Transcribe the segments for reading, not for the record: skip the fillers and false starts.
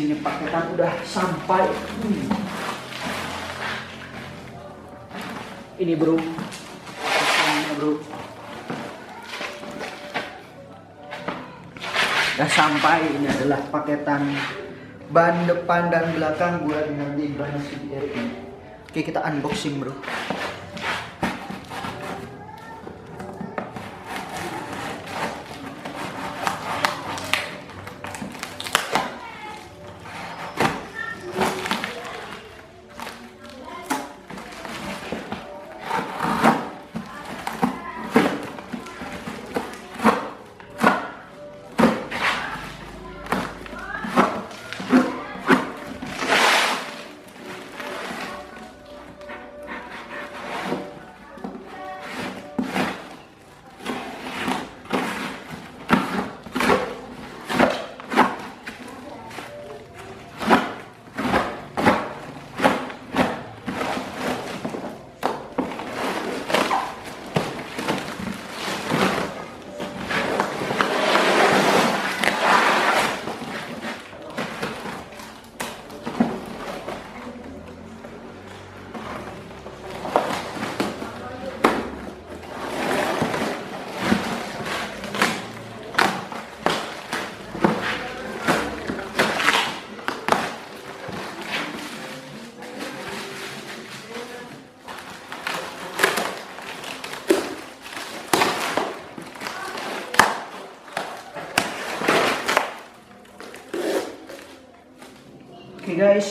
ini paketan udah sampai. Ini bro, paketannya bro, udah sampai. Ini adalah paketan ban depan dan belakang buat nanti ban CBR ini. Oke, kita unboxing bro. Oke guys,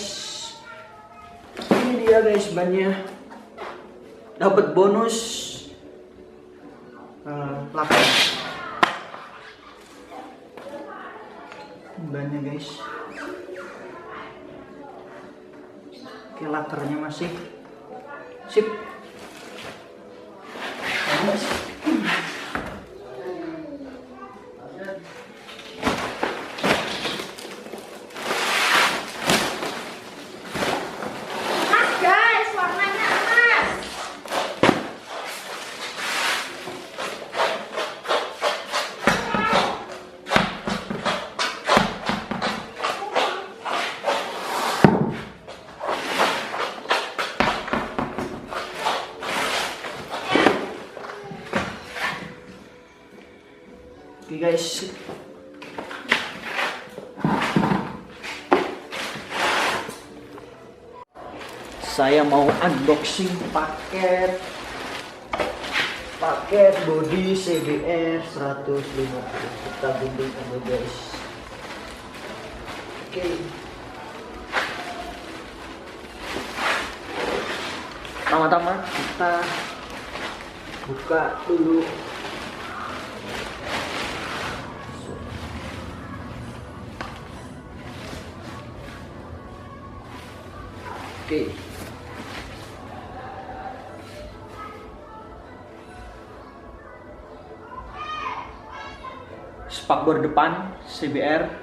ini dia guys bannya. Dapat bonus 8 bannya guys. Oke, lakernya masih sip. Oke guys, saya mau unboxing paket body CBR 150. Kita gunting dulu guys. Oke. Pertama-tama kita buka dulu. Oke. Spakbord depan CBR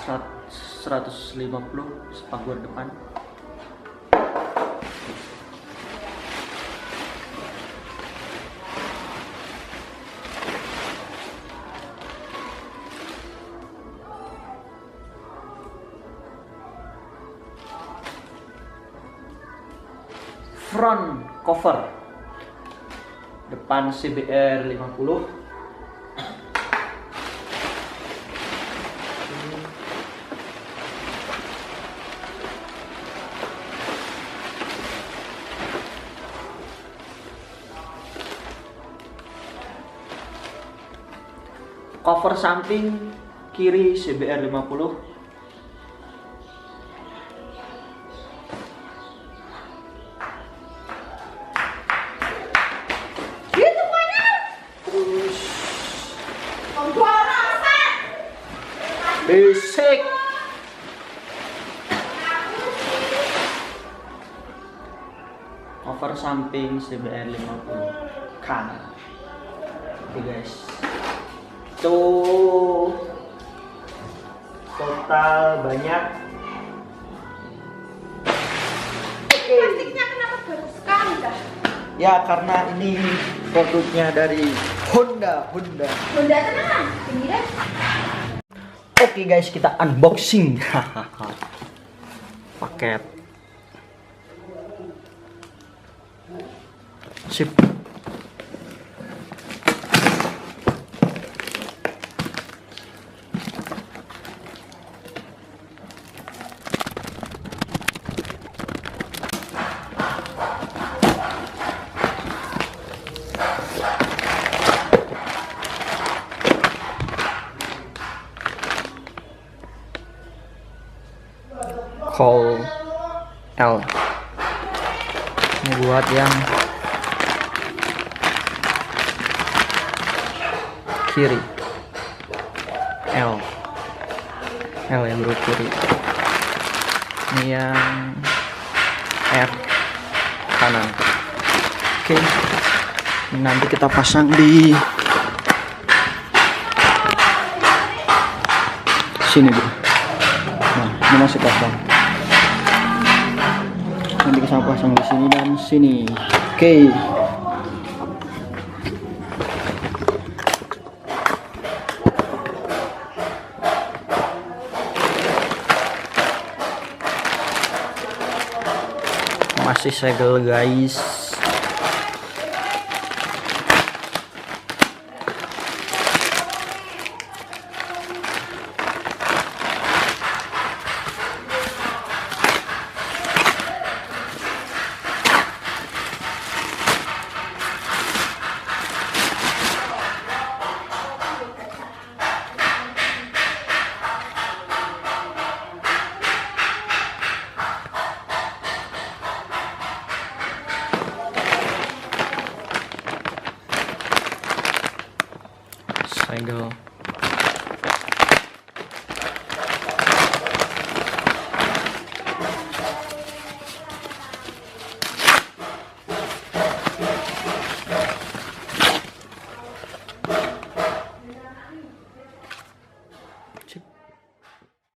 150 spakbord depan. Front cover depan CBR 50. Cover samping kiri CBR 50. Basic. Cover samping CBR 50 kanan. Oke guys, tuh total banyak. Oke. Plastiknya kenapa baru sekali dah? Ya karena ini produknya dari Honda. Honda tenang, ini deh. Oke guys, kita unboxing. Paket. Sip. Cowl L. Ini buat yang kiri. L yang bro kiri. Ini yang F kanan. Oke. Ini nanti kita pasang di sini bro. Nah, ini masih kosong. Nanti kita pasang di sini dan sini. Oke. Masih segel guys. Segel